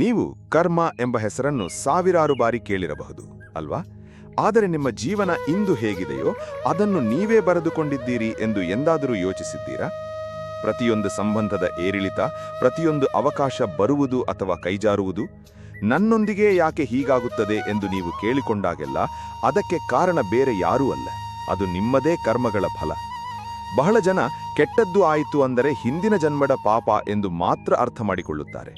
ನೀವು ಕರ್ಮ ಎಂಬ ಹೆಸರನ್ನು ಸಾವಿರಾರು ಬಾರಿ ಕೇಳಿರಬಹುದು ಅಲ್ವಾ? ಆದರೆ ನಿಮ್ಮ ಜೀವನ ಇಂದು ಹೇಗಿದೆಯೋ ಅದನ್ನು ನೀವೇ ಬರೆದುಕೊಂಡಿದ್ದೀರಿ ಎಂದು ಎಂದಾದರೂ ಯೋಚಿಸಿದ್ದೀರಾ? ಪ್ರತಿಯೊಂದು ಸಂಬಂಧದ ಏರಿಳಿತ, ಪ್ರತಿಯೊಂದು ಅವಕಾಶ ಬರುವುದು ಅಥವಾ ಕೈಜಾರುವುದು, ನನ್ನೊಂದಿಗೆ ಯಾಕೆ ಹೀಗಾಗುತ್ತದೆ ಎಂದು ನೀವು ಕೇಳಿಕೊಂಡಾಗೆಲ್ಲ ಅದಕ್ಕೆ ಕಾರಣ ಬೇರೆ ಯಾರೂ ಅಲ್ಲ, ಅದು ನಿಮ್ಮದೇ ಕರ್ಮಗಳ ಫಲ. ಬಹಳ ಜನ ಕೆಟ್ಟದ್ದು ಆಯಿತು ಅಂದರೆ ಹಿಂದಿನ ಜನ್ಮದ ಪಾಪ ಎಂದು ಮಾತ್ರ ಅರ್ಥ ಮಾಡಿಕೊಳ್ಳುತ್ತಾರೆ.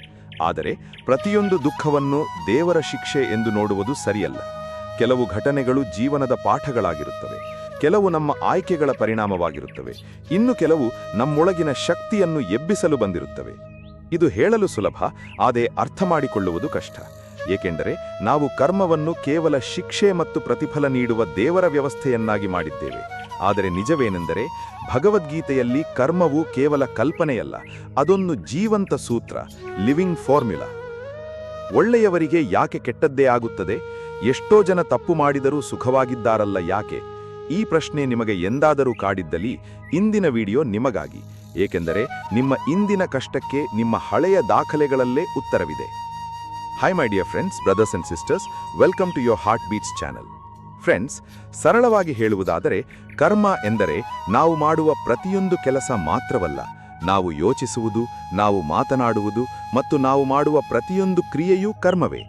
ಆದರೆ ಪ್ರತಿಯೊಂದು ದುಃಖವನ್ನು ದೇವರ ಶಿಕ್ಷೆ ಎಂದು ನೋಡುವುದು ಸರಿಯಲ್ಲ. ಕೆಲವು ಘಟನೆಗಳು ಜೀವನದ ಪಾಠಗಳಾಗಿರುತ್ತವೆ, ಕೆಲವು ನಮ್ಮ ಆಯ್ಕೆಗಳ ಪರಿಣಾಮವಾಗಿರುತ್ತವೆ, ಇನ್ನು ಕೆಲವು ನಮ್ಮೊಳಗಿನ ಶಕ್ತಿಯನ್ನು ಎಬ್ಬಿಸಲು ಬಂದಿರುತ್ತವೆ. ಇದು ಹೇಳಲು ಸುಲಭ, ಆದರೆ ಅರ್ಥ ಮಾಡಿಕೊಳ್ಳುವುದು ಕಷ್ಟ. ಏಕೆಂದರೆ ನಾವು ಕರ್ಮವನ್ನು ಕೇವಲ ಶಿಕ್ಷೆ ಮತ್ತು ಪ್ರತಿಫಲ ನೀಡುವ ದೇವರ ವ್ಯವಸ್ಥೆಯನ್ನಾಗಿ ಮಾಡಿದ್ದೇವೆ. ಆದರೆ ನಿಜವೇನೆಂದರೆ ಭಗವದ್ಗೀತೆಯಲ್ಲಿ ಕರ್ಮವು ಕೇವಲ ಕಲ್ಪನೆಯಲ್ಲ, ಅದೊಂದು ಜೀವಂತ ಸೂತ್ರ, ಲಿವಿಂಗ್ ಫಾರ್ಮ್ಯುಲಾ. ಒಳ್ಳೆಯವರಿಗೆ ಯಾಕೆ ಕೆಟ್ಟದ್ದೇ ಆಗುತ್ತದೆ? ಎಷ್ಟೋ ಜನ ತಪ್ಪು ಮಾಡಿದರೂ ಸುಖವಾಗಿದ್ದಾರಲ್ಲ ಯಾಕೆ? ಈ ಪ್ರಶ್ನೆ ನಿಮಗೆ ಎಂದಾದರೂ ಕಾಡಿದ್ದಲ್ಲಿ ಇಂದಿನ ವಿಡಿಯೋ ನಿಮಗಾಗಿ. ಏಕೆಂದರೆ ನಿಮ್ಮ ಇಂದಿನ ಕಷ್ಟಕ್ಕೆ ನಿಮ್ಮ ಹಳೆಯ ದಾಖಲೆಗಳಲ್ಲೇ ಉತ್ತರವಿದೆ. Hi my dear friends, brothers and sisters, welcome to your heart beats channel. Friends, ಸರಳವಾಗಿ ಹೇಳುವುದಾದರೆ ಕರ್ಮ ಎಂದರೆ ನಾವು ಮಾಡುವ ಪ್ರತಿಯೊಂದು ಕೆಲಸ ಮಾತ್ರವಲ್ಲ, ನಾವು ಯೋಚಿಸುವುದು, ನಾವು ಮಾತನಾಡುವುದು ಮತ್ತು ನಾವು ಮಾಡುವ ಪ್ರತಿಯೊಂದು ಕ್ರಿಯೆಯೂ ಕರ್ಮವೇ.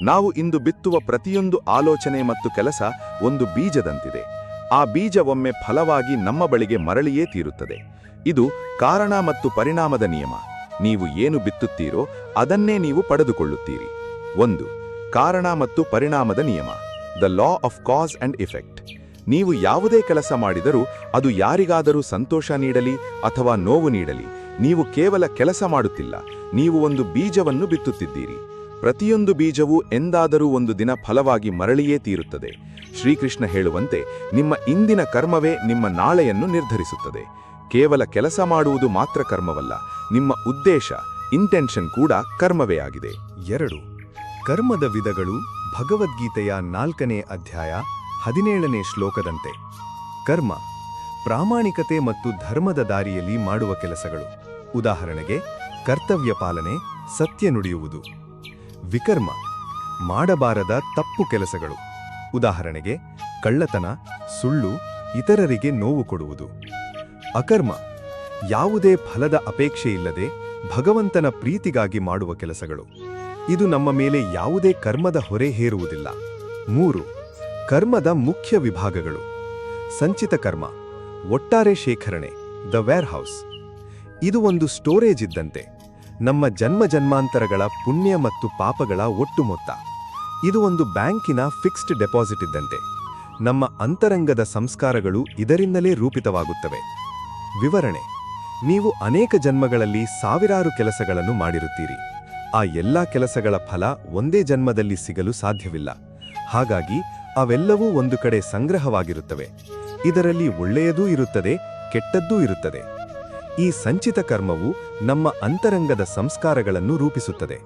ನಾವು ಇಂದು ಬಿತ್ತುವ ಪ್ರತಿಯೊಂದು ಆಲೋಚನೆ ಮತ್ತು ಕೆಲಸ ಒಂದು ಬೀಜದಂತಿದೆ. ಆ ಬೀಜ ಒಮ್ಮೆ ಫಲವಾಗಿ ನಮ್ಮ ಬಳಿಗೆ ಮರಳಿಯೇ ತೀರುತ್ತದೆ. ಇದು ಕಾರಣ ಮತ್ತು ಪರಿಣಾಮದ ನಿಯಮ. ನೀವು ಏನು ಬಿತ್ತುತ್ತೀರೋ ಅದನ್ನೇ ನೀವು ಪಡೆದುಕೊಳ್ಳುತ್ತೀರಿ. 1. ಕಾರಣ ಮತ್ತು ಪರಿಣಾಮದ ನಿಯಮ, the law of cause and effect. ನೀವು ಯಾವುದೇ ಕೆಲಸ ಮಾಡಿದರೂ ಅದು ಯಾರಿಗಾದರೂ ಸಂತೋಷ ನೀಡಲಿ ಅಥವಾ ನೋವು ನೀಡಲಿ, ನೀವು ಕೇವಲ ಕೆಲಸ ಮಾಡುತ್ತಿಲ್ಲ, ನೀವು ಒಂದು ಬೀಜವನ್ನು ಬಿತ್ತುತ್ತಿದ್ದೀರಿ. ಪ್ರತಿಯೊಂದು ಬೀಜವೂ ಎಂದಾದರೂ ಒಂದು ದಿನ ಫಲವಾಗಿ ಮರಳಿಯೇ ತೀರುತ್ತದೆ. ಶ್ರೀಕೃಷ್ಣ ಹೇಳುವಂತೆ ನಿಮ್ಮ ಇಂದಿನ ಕರ್ಮವೇ ನಿಮ್ಮ ನಾಳೆಯನ್ನು ನಿರ್ಧರಿಸುತ್ತದೆ. ಕೇವಲ ಕೆಲಸ ಮಾಡುವುದು ಮಾತ್ರ ಕರ್ಮವಲ್ಲ, ನಿಮ್ಮ ಉದ್ದೇಶ, ಇಂಟೆನ್ಷನ್ ಕೂಡ ಕರ್ಮವೇ ಆಗಿದೆ. 2. ಕರ್ಮದ ವಿಧಗಳು, ಭಗವದ್ಗೀತೆಯ 4ನೇ ಅಧ್ಯಾಯ 17ನೇ ಶ್ಲೋಕದಂತೆ. ಕರ್ಮ ಪ್ರಾಮಾಣಿಕತೆ ಮತ್ತು ಧರ್ಮದ ದಾರಿಯಲ್ಲಿ ಮಾಡುವ ಕೆಲಸಗಳು. ಉದಾಹರಣೆಗೆ ಕರ್ತವ್ಯ ಪಾಲನೆ, ಸತ್ಯ ನುಡಿಯುವುದು. ವಿಕರ್ಮ ಮಾಡಬಾರದ ತಪ್ಪು ಕೆಲಸಗಳು. ಉದಾಹರಣೆಗೆ ಕಳ್ಳತನ, ಸುಳ್ಳು, ಇತರರಿಗೆ ನೋವು ಕೊಡುವುದು. ಅಕರ್ಮ ಯಾವುದೇ ಫಲದ ಅಪೇಕ್ಷೆಯಿಲ್ಲದೆ ಭಗವಂತನ ಪ್ರೀತಿಗಾಗಿ ಮಾಡುವ ಕೆಲಸಗಳು. ಇದು ನಮ್ಮ ಮೇಲೆ ಯಾವುದೇ ಕರ್ಮದ ಹೊರೆ ಹೇರುವುದಿಲ್ಲ. 3. ಕರ್ಮದ ಮುಖ್ಯ ವಿಭಾಗಗಳು. ಸಂಚಿತ ಕರ್ಮ, ಒಟ್ಟಾರೆ ಶೇಖರಣೆ, ದ ವೇರ್ಹೌಸ್. ಇದು ಒಂದು ಸ್ಟೋರೇಜ್ ಇದ್ದಂತೆ, ನಮ್ಮ ಜನ್ಮಾಂತರಗಳ ಪುಣ್ಯ ಮತ್ತು ಪಾಪಗಳ ಒಟ್ಟು ಮೊತ್ತ. ಇದು ಒಂದು ಬ್ಯಾಂಕಿನ ಫಿಕ್ಸ್ಡ್ ಡೆಪಾಸಿಟ್ ಇದ್ದಂತೆ, ನಮ್ಮ ಅಂತರಂಗದ ಸಂಸ್ಕಾರಗಳು ಇದರಿಂದಲೇ ರೂಪಿತವಾಗುತ್ತವೆ. ವಿವರಣೆ: ನೀವು ಅನೇಕ ಜನ್ಮಗಳಲ್ಲಿ ಸಾವಿರಾರು ಕೆಲಸಗಳನ್ನು ಮಾಡಿರುತ್ತೀರಿ. ಆ ಎಲ್ಲಾ ಕೆಲಸಗಳ ಫಲ ಒಂದೇ ಜನ್ಮದಲ್ಲಿ ಸಿಗಲು ಸಾಧ್ಯವಿಲ್ಲ. ಹಾಗಾಗಿ ಅವೆಲ್ಲವೂ ಒಂದು ಕಡೆ ಸಂಗ್ರಹವಾಗಿರುತ್ತವೆ. ಇದರಲ್ಲಿ ಒಳ್ಳೆಯದೂ ಇರುತ್ತದೆ, ಕೆಟ್ಟದ್ದೂ ಇರುತ್ತದೆ. ಈ ಸಂಚಿತ ಕರ್ಮವು ನಮ್ಮ ಅಂತರಂಗದ ಸಂಸ್ಕಾರಗಳನ್ನು ರೂಪಿಸುತ್ತದೆ.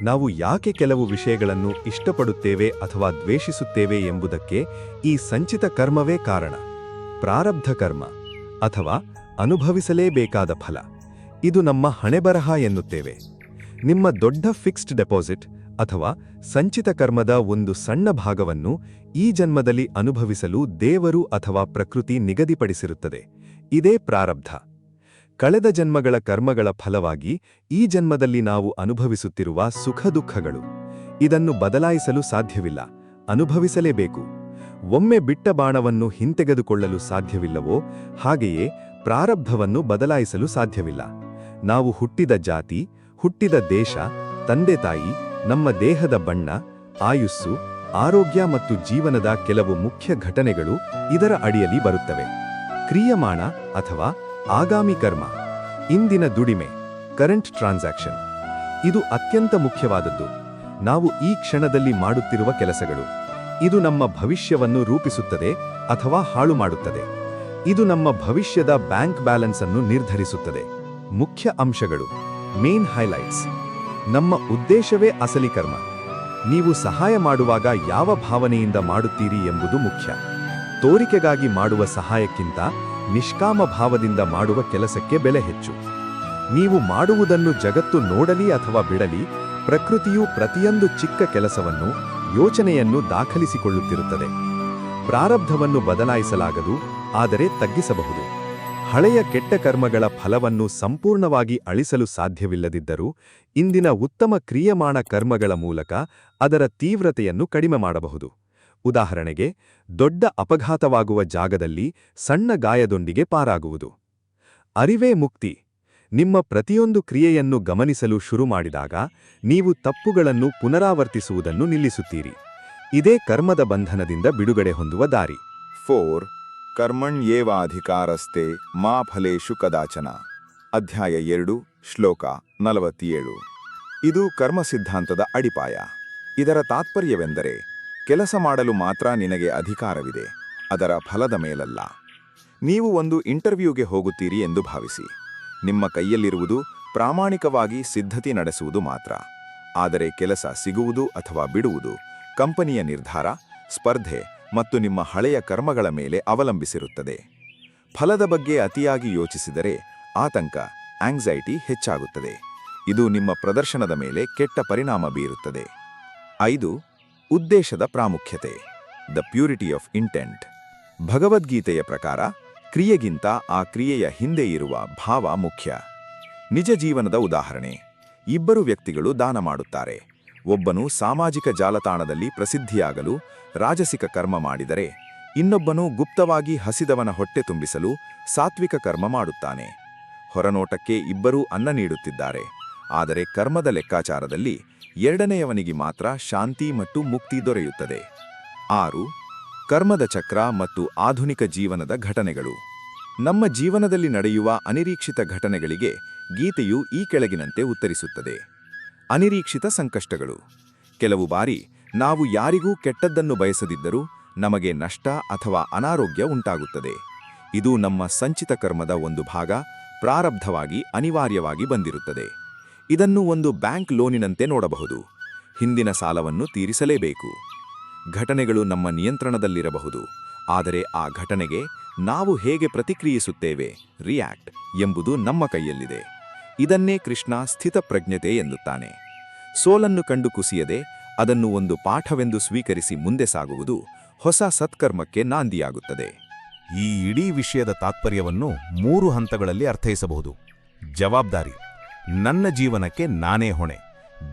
ನಾವು ಯಾಕೆ ಕೆಲವು ವಿಷಯಗಳನ್ನು ಇಷ್ಟಪಡುತ್ತೇವೆ ಅಥವಾ ದ್ವೇಷಿಸುತ್ತೇವೆ ಎಂಬುದಕ್ಕೆ ಈ ಸಂಚಿತ ಕರ್ಮವೇ ಕಾರಣ. ಪ್ರಾರಬ್ಧ ಕರ್ಮ ಅಥವಾ ಅನುಭವಿಸಲೇಬೇಕಾದ ಫಲ, ಇದು ನಮ್ಮ ಹಣೆಬರಹ ಎನ್ನುತ್ತೇವೆ. ನಿಮ್ಮ ದೊಡ್ಡ ಫಿಕ್ಸ್ಡ್ ಡೆಪಾಸಿಟ್ ಅಥವಾ ಸಂಚಿತ ಕರ್ಮದ ಒಂದು ಸಣ್ಣ ಭಾಗವನ್ನು ಈ ಜನ್ಮದಲ್ಲಿ ಅನುಭವಿಸಲು ದೇವರು ಅಥವಾ ಪ್ರಕೃತಿ ನಿಗದಿಪಡಿಸಿರುತ್ತದೆ. ಇದೇ ಪ್ರಾರಬ್ಧ. ಕಳೆದ ಜನ್ಮಗಳ ಕರ್ಮಗಳ ಫಲವಾಗಿ ಈ ಜನ್ಮದಲ್ಲಿ ನಾವು ಅನುಭವಿಸುತ್ತಿರುವ ಸುಖ ದುಃಖಗಳು. ಇದನ್ನು ಬದಲಾಯಿಸಲು ಸಾಧ್ಯವಿಲ್ಲ, ಅನುಭವಿಸಲೇಬೇಕು. ಒಮ್ಮೆ ಬಿಟ್ಟ ಬಾಣವನ್ನು ಹಿಂತೆಗೆದುಕೊಳ್ಳಲು ಸಾಧ್ಯವಿಲ್ಲವೋ ಹಾಗೆಯೇ ಪ್ರಾರಬ್ಧವನ್ನು ಬದಲಾಯಿಸಲು ಸಾಧ್ಯವಿಲ್ಲ. ನಾವು ಹುಟ್ಟಿದ ಜಾತಿ, ಹುಟ್ಟಿದ ದೇಶ, ತಂದೆ ತಾಯಿ, ನಮ್ಮ ದೇಹದ ಬಣ್ಣ, ಆಯುಸ್ಸು, ಆರೋಗ್ಯ ಮತ್ತು ಜೀವನದ ಕೆಲವು ಮುಖ್ಯ ಘಟನೆಗಳು ಇದರ ಅಡಿಯಲ್ಲಿ ಬರುತ್ತವೆ. ಕ್ರಿಯಮಾಣ ಅಥವಾ ಆಗಾಮಿ ಕರ್ಮ, ಇಂದಿನ ದುಡಿಮೆ, ಕರೆಂಟ್ ಟ್ರಾನ್ಸಾಕ್ಷನ್. ಇದು ಅತ್ಯಂತ ಮುಖ್ಯವಾದದ್ದು. ನಾವು ಈ ಕ್ಷಣದಲ್ಲಿ ಮಾಡುತ್ತಿರುವ ಕೆಲಸಗಳು. ಇದು ನಮ್ಮ ಭವಿಷ್ಯವನ್ನು ರೂಪಿಸುತ್ತದೆ ಅಥವಾ ಹಾಳು ಮಾಡುತ್ತದೆ. ಇದು ನಮ್ಮ ಭವಿಷ್ಯದ ಬ್ಯಾಂಕ್ ಬ್ಯಾಲೆನ್ಸ್ ಅನ್ನು ನಿರ್ಧರಿಸುತ್ತದೆ. ಮುಖ್ಯ ಅಂಶಗಳು, ಮೇನ್ ಹೈಲೈಟ್ಸ್. ನಮ್ಮ ಉದ್ದೇಶವೇ ಅಸಲಿ ಕರ್ಮ. ನೀವು ಸಹಾಯ ಮಾಡುವಾಗ ಯಾವ ಭಾವನೆಯಿಂದ ಮಾಡುತ್ತೀರಿ ಎಂಬುದು ಮುಖ್ಯ. ತೋರಿಕೆಗಾಗಿ ಮಾಡುವ ಸಹಾಯಕ್ಕಿಂತ ನಿಷ್ಕಾಮ ಭಾವದಿಂದ ಮಾಡುವ ಕೆಲಸಕ್ಕೆ ಬೆಲೆ ಹೆಚ್ಚು. ನೀವು ಮಾಡುವುದನ್ನು ಜಗತ್ತು ನೋಡಲಿ ಅಥವಾ ಬಿಡಲಿ, ಪ್ರಕೃತಿಯು ಪ್ರತಿಯೊಂದು ಚಿಕ್ಕ ಕೆಲಸವನ್ನು, ಯೋಚನೆಯನ್ನು ದಾಖಲಿಸಿಕೊಳ್ಳುತ್ತಿರುತ್ತದೆ. ಪ್ರಾರಬ್ಧವನ್ನು ಬದಲಾಯಿಸಲಾಗದು, ಆದರೆ ತಗ್ಗಿಸಬಹುದು. ಹಳೆಯ ಕೆಟ್ಟ ಕರ್ಮಗಳ ಫಲವನ್ನು ಸಂಪೂರ್ಣವಾಗಿ ಅಳಿಸಲು ಸಾಧ್ಯವಿಲ್ಲದಿದ್ದರೂ ಇಂದಿನ ಉತ್ತಮ ಕ್ರಿಯಮಾಣ ಕರ್ಮಗಳ ಮೂಲಕ ಅದರ ತೀವ್ರತೆಯನ್ನು ಕಡಿಮೆ ಮಾಡಬಹುದು. ಉದಾಹರಣೆಗೆ, ದೊಡ್ಡ ಅಪಘಾತವಾಗುವ ಜಾಗದಲ್ಲಿ ಸಣ್ಣ ಗಾಯದೊಂದಿಗೆ ಪಾರಾಗುವುದು. ಅರಿವೇ ಮುಕ್ತಿ. ನಿಮ್ಮ ಪ್ರತಿಯೊಂದು ಕ್ರಿಯೆಯನ್ನು ಗಮನಿಸಲು ಶುರು ಮಾಡಿದಾಗ ನೀವು ತಪ್ಪುಗಳನ್ನು ಪುನರಾವರ್ತಿಸುವುದನ್ನು ನಿಲ್ಲಿಸುತ್ತೀರಿ. ಇದೇ ಕರ್ಮದ ಬಂಧನದಿಂದ ಬಿಡುಗಡೆ ಹೊಂದುವ ದಾರಿ. 4. ಕರ್ಮಣ್ಯೇವಾಧಿಕಾರಸ್ತೆ ಮಾ ಫಲೇಷು ಕದಾಚನ. ಅಧ್ಯಾಯ 2, ಶ್ಲೋಕ 47. ಇದು ಕರ್ಮ ಸಿದ್ಧಾಂತದ ಅಡಿಪಾಯ. ಇದರ ತಾತ್ಪರ್ಯವೆಂದರೆ, ಕೆಲಸ ಮಾಡಲು ಮಾತ್ರ ನಿನಗೆ ಅಧಿಕಾರವಿದೆ, ಅದರ ಫಲದ ಮೇಲಲ್ಲ. ನೀವು ಒಂದು ಇಂಟರ್ವ್ಯೂಗೆ ಹೋಗುತ್ತೀರಿ ಎಂದು ಭಾವಿಸಿ. ನಿಮ್ಮ ಕೈಯಲ್ಲಿರುವುದು ಪ್ರಾಮಾಣಿಕವಾಗಿ ಸಿದ್ಧತೆ ನಡೆಸುವುದು ಮಾತ್ರ. ಆದರೆ ಕೆಲಸ ಸಿಗುವುದು ಅಥವಾ ಬಿಡುವುದು ಕಂಪನಿಯ ನಿರ್ಧಾರ, ಸ್ಪರ್ಧೆ ಮತ್ತು ನಿಮ್ಮ ಹಳೆಯ ಕರ್ಮಗಳ ಮೇಲೆ ಅವಲಂಬಿಸಿರುತ್ತದೆ. ಫಲದ ಬಗ್ಗೆ ಅತಿಯಾಗಿ ಯೋಚಿಸಿದರೆ ಆತಂಕ, ಆಂಗ್ಸೈಟಿ ಹೆಚ್ಚಾಗುತ್ತದೆ. ಇದು ನಿಮ್ಮ ಪ್ರದರ್ಶನದ ಮೇಲೆ ಕೆಟ್ಟ ಪರಿಣಾಮ ಬೀರುತ್ತದೆ. 5. ಉದ್ದೇಶದ ಪ್ರಾಮುಖ್ಯತೆ. The purity of intent. ಭಗವದ್ಗೀತೆಯ ಪ್ರಕಾರ ಕ್ರಿಯೆಗಿಂತ ಆ ಕ್ರಿಯೆಯ ಹಿಂದೆ ಇರುವ ಭಾವ ಮುಖ್ಯ. ನಿಜ ಜೀವನದ ಉದಾಹರಣೆ. ಇಬ್ಬರು ವ್ಯಕ್ತಿಗಳು ದಾನ ಮಾಡುತ್ತಾರೆ. ಒಬ್ಬನು ಸಾಮಾಜಿಕ ಜಾಲತಾಣದಲ್ಲಿ ಪ್ರಸಿದ್ಧಿಯಾಗಲು ರಾಜಸಿಕ ಕರ್ಮ ಮಾಡಿದರೆ, ಇನ್ನೊಬ್ಬನು ಗುಪ್ತವಾಗಿ ಹಸಿದವನ ಹೊಟ್ಟೆ ತುಂಬಿಸಲು ಸಾತ್ವಿಕ ಕರ್ಮ ಮಾಡುತ್ತಾನೆ. ಹೊರನೋಟಕ್ಕೆ ಇಬ್ಬರೂ ಅನ್ನ ನೀಡುತ್ತಿದ್ದಾರೆ, ಆದರೆ ಕರ್ಮದ ಲೆಕ್ಕಾಚಾರದಲ್ಲಿ ಎರಡನೆಯವನಿಗೆ ಮಾತ್ರ ಶಾಂತಿ ಮತ್ತು ಮುಕ್ತಿ ದೊರೆಯುತ್ತದೆ. 6. ಕರ್ಮದ ಚಕ್ರ ಮತ್ತು ಆಧುನಿಕ ಜೀವನದ ಘಟನೆಗಳು. ನಮ್ಮ ಜೀವನದಲ್ಲಿ ನಡೆಯುವ ಅನಿರೀಕ್ಷಿತ ಘಟನೆಗಳಿಗೆ ಗೀತೆಯು ಈ ಕೆಳಗಿನಂತೆ ಉತ್ತರಿಸುತ್ತದೆ. ಅನಿರೀಕ್ಷಿತ ಸಂಕಷ್ಟಗಳು. ಕೆಲವು ಬಾರಿ ನಾವು ಯಾರಿಗೂ ಕೆಟ್ಟದ್ದನ್ನು ಬಯಸದಿದ್ದರೂ ನಮಗೆ ನಷ್ಟ ಅಥವಾ ಅನಾರೋಗ್ಯ ಉಂಟಾಗುತ್ತದೆ. ಇದು ನಮ್ಮ ಸಂಚಿತ ಕರ್ಮದ ಒಂದು ಭಾಗ, ಪ್ರಾರಬ್ಧವಾಗಿ ಅನಿವಾರ್ಯವಾಗಿ ಬಂದಿರುತ್ತದೆ. ಇದನ್ನು ಒಂದು ಬ್ಯಾಂಕ್ ಲೋನಿನಂತೆ ನೋಡಬಹುದು. ಹಿಂದಿನ ಸಾಲವನ್ನು ತೀರಿಸಲೇಬೇಕು. ಘಟನೆಗಳು ನಮ್ಮ ನಿಯಂತ್ರಣದಲ್ಲಿರಬಹುದು, ಆದರೆ ಆ ಘಟನೆಗೆ ನಾವು ಹೇಗೆ ಪ್ರತಿಕ್ರಿಯಿಸುತ್ತೇವೆ, ರಿಯಾಕ್ಟ್, ಎಂಬುದು ನಮ್ಮ ಕೈಯಲ್ಲಿದೆ. ಇದನ್ನೇ ಕೃಷ್ಣ ಸ್ಥಿತಪ್ರಜ್ಞತೆ ಎನ್ನುತ್ತಾನೆ. ಸೋಲನ್ನು ಕಂಡು ಕುಸಿಯದೆ ಅದನ್ನು ಒಂದು ಪಾಠವೆಂದು ಸ್ವೀಕರಿಸಿ ಮುಂದೆ ಸಾಗುವುದು ಹೊಸ ಸತ್ಕರ್ಮಕ್ಕೆ ನಾಂದಿಯಾಗುತ್ತದೆ. ಈ ಇಡೀ ವಿಷಯದ ತಾತ್ಪರ್ಯವನ್ನು 3 ಹಂತಗಳಲ್ಲಿ ಅರ್ಥೈಸಬಹುದು. ಜವಾಬ್ದಾರಿ. ನನ್ನ ಜೀವನಕ್ಕೆ ನಾನೇ ಹೊಣೆ.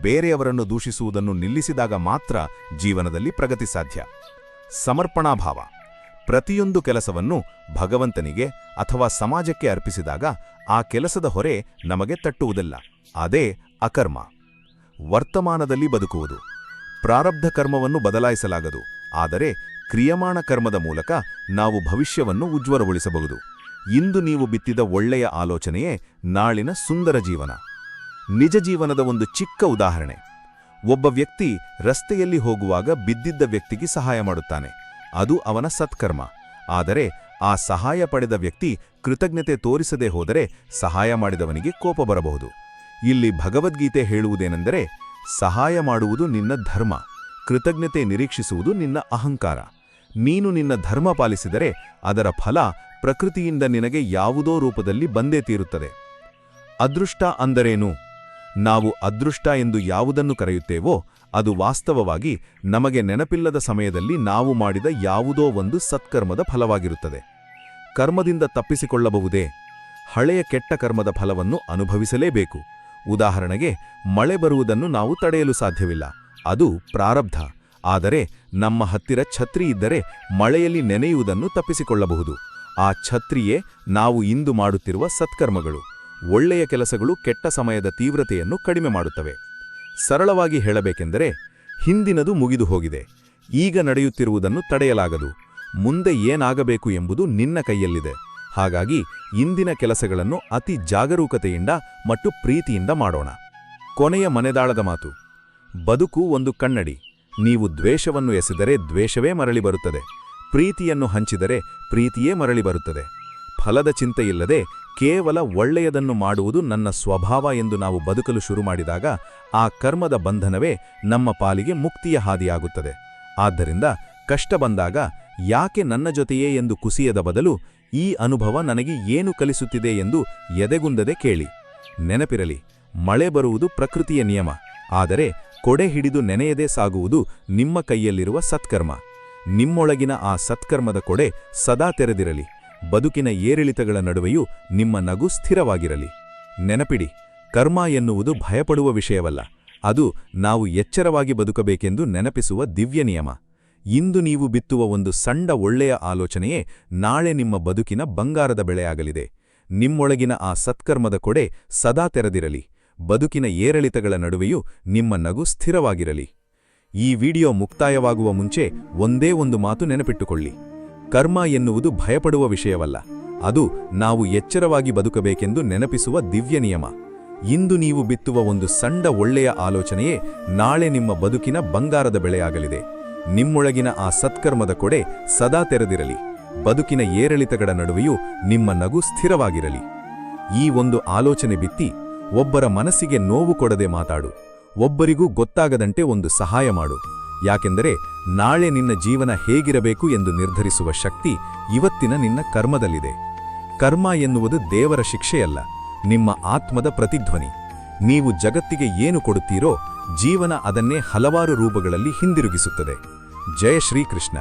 ಬೇರೆಯವರನ್ನು ದೂಷಿಸುವುದನ್ನು ನಿಲ್ಲಿಸಿದಾಗ ಮಾತ್ರ ಜೀವನದಲ್ಲಿ ಪ್ರಗತಿ ಸಾಧ್ಯ. ಸಮರ್ಪಣಾಭಾವ. ಪ್ರತಿಯೊಂದು ಕೆಲಸವನ್ನು ಭಗವಂತನಿಗೆ ಅಥವಾ ಸಮಾಜಕ್ಕೆ ಅರ್ಪಿಸಿದಾಗ ಆ ಕೆಲಸದ ಹೊರೆ ನಮಗೆ ತಟ್ಟುವುದಿಲ್ಲ. ಅದೇ ಅಕರ್ಮ. ವರ್ತಮಾನದಲ್ಲಿ ಬದುಕುವುದು. ಪ್ರಾರಬ್ಧ ಕರ್ಮವನ್ನು ಬದಲಾಯಿಸಲಾಗದು, ಆದರೆ ಕ್ರಿಯಮಾಣ ಕರ್ಮದ ಮೂಲಕ ನಾವು ಭವಿಷ್ಯವನ್ನು ಉಜ್ವಲಗೊಳಿಸಬಹುದು. ಇಂದು ನೀವು ಬಿತ್ತಿದ ಒಳ್ಳೆಯ ಆಲೋಚನೆಯೇ ನಾಳಿನ ಸುಂದರ ಜೀವನ. ನಿಜ ಜೀವನದ ಒಂದು ಚಿಕ್ಕ ಉದಾಹರಣೆ. ಒಬ್ಬ ವ್ಯಕ್ತಿ ರಸ್ತೆಯಲ್ಲಿ ಹೋಗುವಾಗ ಬಿದ್ದಿದ್ದ ವ್ಯಕ್ತಿಗೆ ಸಹಾಯ ಮಾಡುತ್ತಾನೆ. ಅದು ಅವನ ಸತ್ಕರ್ಮ. ಆದರೆ ಆ ಸಹಾಯ ಪಡೆದ ವ್ಯಕ್ತಿ ಕೃತಜ್ಞತೆ ತೋರಿಸದೇ ಹೋದರೆ ಸಹಾಯ ಮಾಡಿದವನಿಗೆ ಕೋಪ ಬರಬಹುದು. ಇಲ್ಲಿ ಭಗವದ್ಗೀತೆ ಹೇಳುವುದೇನೆಂದರೆ, ಸಹಾಯ ಮಾಡುವುದು ನಿನ್ನ ಧರ್ಮ, ಕೃತಜ್ಞತೆ ನಿರೀಕ್ಷಿಸುವುದು ನಿನ್ನ ಅಹಂಕಾರ. ನೀನು ನಿನ್ನ ಧರ್ಮ ಪಾಲಿಸಿದರೆ ಅದರ ಫಲ ಪ್ರಕೃತಿಯಿಂದ ನಿನಗೆ ಯಾವುದೋ ರೂಪದಲ್ಲಿ ಬಂದೇ ತೀರುತ್ತದೆ. ಅದೃಷ್ಟ ಅಂದರೇನು? ನಾವು ಅದೃಷ್ಟ ಎಂದು ಯಾವುದನ್ನು ಕರೆಯುತ್ತೇವೋ ಅದು ವಾಸ್ತವವಾಗಿ ನಮಗೆ ನೆನಪಿಲ್ಲದ ಸಮಯದಲ್ಲಿ ನಾವು ಮಾಡಿದ ಯಾವುದೋ ಒಂದು ಸತ್ಕರ್ಮದ ಫಲವಾಗಿರುತ್ತದೆ. ಕರ್ಮದಿಂದ ತಪ್ಪಿಸಿಕೊಳ್ಳಬಹುದೇ? ಹಳೆಯ ಕೆಟ್ಟ ಕರ್ಮದ ಫಲವನ್ನು ಅನುಭವಿಸಲೇಬೇಕು. ಉದಾಹರಣೆಗೆ, ಮಳೆ ಬರುವುದನ್ನು ನಾವು ತಡೆಯಲು ಸಾಧ್ಯವಿಲ್ಲ, ಅದು ಪ್ರಾರಬ್ಧ. ಆದರೆ ನಮ್ಮ ಹತ್ತಿರ ಛತ್ರಿ ಇದ್ದರೆ ಮಳೆಯಲ್ಲಿ ನೆನೆಯುವುದನ್ನು ತಪ್ಪಿಸಿಕೊಳ್ಳಬಹುದು. ಆ ಛತ್ರಿಯೇ ನಾವು ಇಂದು ಮಾಡುತ್ತಿರುವ ಸತ್ಕರ್ಮಗಳು. ಒಳ್ಳೆಯ ಕೆಲಸಗಳು ಕೆಟ್ಟ ಸಮಯದ ತೀವ್ರತೆಯನ್ನು ಕಡಿಮೆ ಮಾಡುತ್ತವೆ. ಸರಳವಾಗಿ ಹೇಳಬೇಕೆಂದರೆ, ಹಿಂದಿನದು ಮುಗಿದು ಹೋಗಿದೆ, ಈಗ ನಡೆಯುತ್ತಿರುವುದನ್ನು ತಡೆಯಲಾಗದು. ಮುಂದೆ ಏನಾಗಬೇಕು ಎಂಬುದು ನಿನ್ನ ಕೈಯಲ್ಲಿದೆ. ಹಾಗಾಗಿ ಇಂದಿನ ಕೆಲಸಗಳನ್ನು ಅತಿ ಜಾಗರೂಕತೆಯಿಂದ ಮತ್ತು ಪ್ರೀತಿಯಿಂದ ಮಾಡೋಣ. ಕೊನೆಯ ಮನೆದಾಳದ ಮಾತು. ಬದುಕು ಒಂದು ಕನ್ನಡಿ. ನೀವು ದ್ವೇಷವನ್ನು ಎಸೆದರೆ ದ್ವೇಷವೇ ಮರಳಿ ಬರುತ್ತದೆ. ಪ್ರೀತಿಯನ್ನು ಹಂಚಿದರೆ ಪ್ರೀತಿಯೇ ಮರಳಿ ಬರುತ್ತದೆ. ಫಲದ ಚಿಂತೆಯಿಲ್ಲದೆ ಕೇವಲ ಒಳ್ಳೆಯದನ್ನು ಮಾಡುವುದು ನನ್ನ ಸ್ವಭಾವ ಎಂದು ನಾವು ಬದುಕಲು ಶುರು ಮಾಡಿದಾಗ ಆ ಕರ್ಮದ ಬಂಧನವೇ ನಮ್ಮ ಪಾಲಿಗೆ ಮುಕ್ತಿಯ ಹಾದಿಯಾಗುತ್ತದೆ. ಆದ್ದರಿಂದ ಕಷ್ಟ ಬಂದಾಗ ಯಾಕೆ ನನ್ನ ಜೊತೆಯೇ ಎಂದು ಕುಸಿಯದ ಬದಲು ಈ ಅನುಭವ ನನಗೆ ಏನು ಕಲಿಸುತ್ತಿದೆ ಎಂದು ಎದೆಗುಂದದೆ ಕೇಳಿ. ನೆನಪಿರಲಿ, ಮಳೆ ಬರುವುದು ಪ್ರಕೃತಿಯ ನಿಯಮ, ಆದರೆ ಕೊಡೆ ಹಿಡಿದು ನೆನೆಯದೇ ಸಾಗುವುದು ನಿಮ್ಮ ಕೈಯಲ್ಲಿರುವ ಸತ್ಕರ್ಮ. ನಿಮ್ಮೊಳಗಿನ ಆ ಸತ್ಕರ್ಮದ ಕೊಡೆ ಸದಾ ತೆರೆದಿರಲಿ. ಬದುಕಿನ ಏರಿಳಿತಗಳ ನಡುವೆಯೂ ನಿಮ್ಮ ನಗು ಸ್ಥಿರವಾಗಿರಲಿ. ನೆನಪಿಡಿ, ಕರ್ಮ ಎನ್ನುವುದು ಭಯಪಡುವ ವಿಷಯವಲ್ಲ, ಅದು ನಾವು ಎಚ್ಚರವಾಗಿ ಬದುಕಬೇಕೆಂದು ನೆನಪಿಸುವ ದಿವ್ಯ ನಿಯಮ. ಇಂದು ನೀವು ಬಿತ್ತುವ ಒಂದು ಸಣ್ಣ ಒಳ್ಳೆಯ ಆಲೋಚನೆಯೇ ನಾಳೆ ನಿಮ್ಮ ಬದುಕಿನ ಬಂಗಾರದ ಬೆಳೆಯಾಗಲಿದೆ. ನಿಮ್ಮೊಳಗಿನ ಆ ಸತ್ಕರ್ಮದ ಕೊಡೆ ಸದಾ ತೆರೆದಿರಲಿ. ಬದುಕಿನ ಏರಿಳಿತಗಳ ನಡುವೆಯೂ ನಿಮ್ಮ ನಗು ಸ್ಥಿರವಾಗಿರಲಿ. ಈ ವಿಡಿಯೋ ಮುಕ್ತಾಯವಾಗುವ ಮುಂಚೆ ಒಂದೇ ಒಂದು ಮಾತು ನೆನಪಿಟ್ಟುಕೊಳ್ಳಿ. ಕರ್ಮ ಎನ್ನುವುದು ಭಯಪಡುವ ವಿಷಯವಲ್ಲ, ಅದು ನಾವು ಎಚ್ಚರವಾಗಿ ಬದುಕಬೇಕೆಂದು ನೆನಪಿಸುವ ದಿವ್ಯ ನಿಯಮ. ಇಂದು ನೀವು ಬಿತ್ತುವ ಒಂದು ಸಣ್ಣ ಒಳ್ಳೆಯ ಆಲೋಚನೆಯೇ ನಾಳೆ ನಿಮ್ಮ ಬದುಕಿನ ಬಂಗಾರದ ಬೆಳೆಯಾಗಲಿದೆ. ನಿಮ್ಮೊಳಗಿನ ಆ ಸತ್ಕರ್ಮದ ಕೊಡೆ ಸದಾ ತೆರೆದಿರಲಿ. ಬದುಕಿನ ಏರಿಳಿತಗಳ ನಡುವೆಯೂ ನಿಮ್ಮ ನಗು ಸ್ಥಿರವಾಗಿರಲಿ. ಈ ಒಂದು ಆಲೋಚನೆ ಬಿತ್ತಿ ಒಬ್ಬರ ಮನಸ್ಸಿಗೆ ನೋವು ಕೊಡದೆ ಮಾತಾಡು. ಒಬ್ಬರಿಗೂ ಗೊತ್ತಾಗದಂತೆ ಒಂದು ಸಹಾಯ ಮಾಡು. ಯಾಕೆಂದರೆ ನಾಳೆ ನಿನ್ನ ಜೀವನ ಹೇಗಿರಬೇಕು ಎಂದು ನಿರ್ಧರಿಸುವ ಶಕ್ತಿ ಇವತ್ತಿನ ನಿನ್ನ ಕರ್ಮದಲ್ಲಿದೆ. ಕರ್ಮ ಎನ್ನುವುದು ದೇವರ ಶಿಕ್ಷೆಯಲ್ಲ, ನಿಮ್ಮ ಆತ್ಮದ ಪ್ರತಿಧ್ವನಿ. ನೀವು ಜಗತ್ತಿಗೆ ಏನು ಕೊಡುತ್ತೀರೋ ಜೀವನ ಅದನ್ನೇ ಹಲವಾರು ರೂಪಗಳಲ್ಲಿ ಹಿಂದಿರುಗಿಸುತ್ತದೆ. ಜಯ ಶ್ರೀಕೃಷ್ಣ.